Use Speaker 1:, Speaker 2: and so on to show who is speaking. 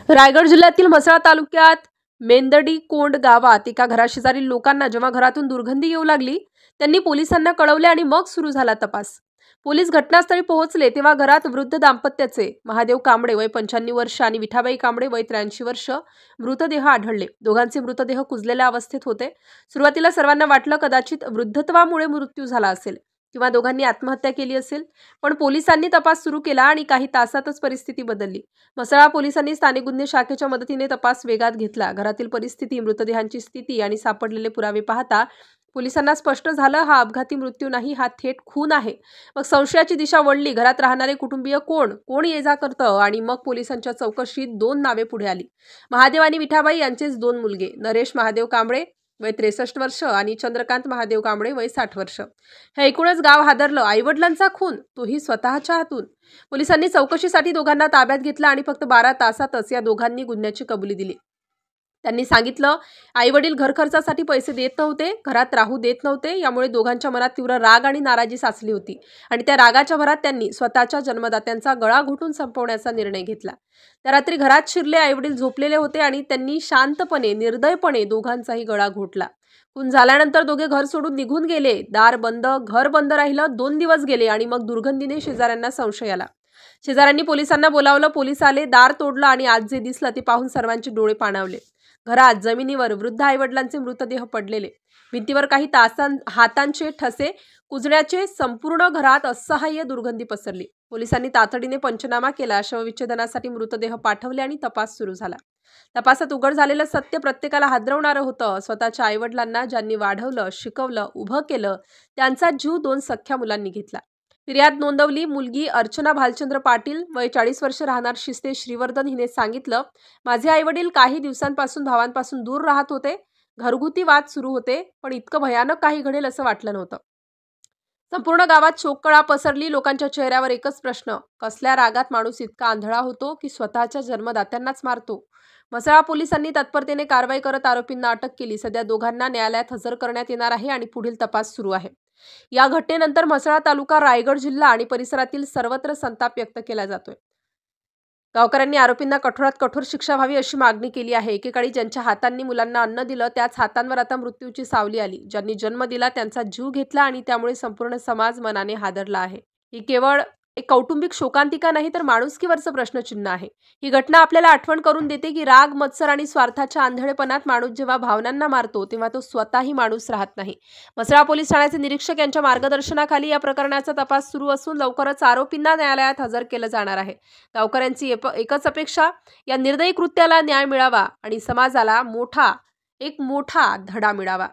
Speaker 1: रायगड जिल्ह्यातील म्हसळा तालुक्यात मेंदडी कोंड गावात एका घराशेजारील लोकांना जेव्हा घरातून दुर्गंधी येऊ लागली, त्यांनी पोलिसांना कळवले आणि मग सुरू झाला तपास। पोलीस घटनास्थळी पोहोचले तेव्हा घरात वृद्ध दाम्पत्याचे महादेव कांबळे वय 95 वर्ष आणि विठाबाई कांबळे वय 83 वर्ष मृतदेह आढळले। दोघांचे मृतदेह कुजलेल्या अवस्थेत होते। सुरुवातीला सर्वांना वाटलं कदाचित वृद्धत्वामुळे मृत्यू झाला असेल किंवा दोघांनी आत्महत्या केली असेल, पण पोलिसांनी तपास सुरू केला आणि काही तासातच परिस्थिती बदलली। म्हसळा पोलिसांनी स्थानिक गुन्हे शाखेच्या मदतीने तपास वेगात घेतला। घरातील परिस्थिती, मृतदेहांची स्थिती आणि सापडलेले पुरावे पाहता पोलिसांना स्पष्ट झालं, हा अपघाती मृत्यू नाही, हा थेट खून आहे। मग संशयाची दिशा वळली। घरात राहणारे कुटुंबीय कोण ये-जा करतं आणि मग पोलिसांच्या चौकशीत 2 नावे पुढे आली। महादेव आणि विठाबाई यांचेच 2 मुलगे, नरेश महादेव कांबळे वय 63 वर्ष आणि चंद्रकांत महादेव कांबळे वय 60 वर्ष। हे ऐकूनच गाव हादरलं। आईवडिलांचा खून, तोही स्वतःच्या हातून। पोलिसांनी चौकशीसाठी दोघांना ताब्यात घेतलं आणि फक्त 12 तासातच या दोघांनी गुन्ह्याची कबुली दिली। त्यांनी सांगितलं, आईवडील घर खर्चासाठी पैसे देत नव्हते, घरात राहू देत नव्हते। यामुळे दोघांच्या मनात तीव्र राग आणि नाराजी साचली होती आणि त्या रागाच्या भरात त्यांनी स्वतःच्या जन्मदात्यांचा गळा घोटून संपवण्याचा निर्णय घेतला। त्या रात्री घरात शिरले, आईवडील झोपलेले होते आणि त्यांनी शांतपणे, निर्दयपणे दोघांचाही गळा घोटला। खून झाल्यानंतर दोघे घर सोडून निघून गेले। दार बंद, घर बंद राहिलं। 2 दिवस गेले आणि मग दुर्गंधीने शेजाऱ्यांना संशय आला। शेजाऱ्यांनी पोलिसांना बोलावलं। पोलीस आले, दार तोडलं आणि आज जे दिसलं ते पाहून सर्वांचे डोळे पाणावले। घरात जमिनीवर वृद्ध आईवडिलांचे मृतदेह पडलेले, भिंतीवर काही हातांचे ठसे कुजण्याचे, संपूर्ण घरात असह्य दुर्गंधी पसरली। पोलिसांनी तातडीने पंचनामा केला, शवविच्छेदनासाठी मृतदेह पाठवले आणि तपास सुरू झाला। तपासात उघड झालेलं सत्य प्रत्येकाला हादरवणारं होतं। स्वतःच्या आईवडिलांना ज्यांनी वाढवलं, शिकवलं, उभं केलं, त्यांचा जीव 2 सख्ख्या मुलांनी घेतला। फिर्याद नोंदवली। मुलगी अर्चना भालचंद्र पाटील वय 40 वर्ष राहणार शिस्ते श्रीवर्धन हिने सांगितलं, माझे आईवडील काही दिवसांपासून भावांपासून दूर राहत होते। घरगुती वाद सुरू होते, पण इतकं भयानक काही घडेल असं वाटलं नव्हतं। संपूर्ण गावात शोककळा पसरली। लोकांच्या चेहऱ्यावर एकच प्रश्न, कसल्या रागात माणूस इतका आंधळा होतो की स्वतःच्या जन्मदात्यांनाच मारतो। म्हसळा पोलिसांनी तत्परतेने कारवाई करत आरोपींना अटक केली। सध्या दोघांना न्यायालयात हजर करण्यात येणार आहे आणि पुढील तपास सुरू आहे। या घटनेनंतर म्हसळा तालुका, रायगड जिल्हा आणि परिसरातील सर्वत्र संताप व्यक्त केला जातोय। गावकऱ्यांनी आरोपींना कठोरात कठोर शिक्षा व्हावी अशी मागणी केली आहे। एकेकाळी ज्यांच्या हातांनी मुलांना अन्न दिलं, त्याच हातांवर आता मृत्यूची सावली आली। ज्यांनी जन्म दिला त्यांचा जीव घेतला आणि त्यामुळे संपूर्ण समाज मनाने हादरला आहे। ही केवळ एक कौटुंबिक शोकांतिका नाही, तर माणुसकीवरचं प्रश्नचिन्ह आहे। ही घटना आपल्याला आठवण करून देते की राग, मत्सर आणि स्वार्थाच्या आंधळेपणात माणूस जेव्हा भावनांना मारतो, तेव्हा तो स्वतःही माणूस राहत नाही। म्हसळा पोलीस ठाण्याचे निरीक्षक यांच्या मार्गदर्शनाखाली या प्रकरणाचा तपास सुरू असून लवकरच आरोपींना न्यायालयात हजर केलं जाणार आहे। गावकऱ्यांची एकच अपेक्षा, या निर्दयी कृत्याला न्याय मिळावा आणि समाजाला मोठा धडा मिळावा।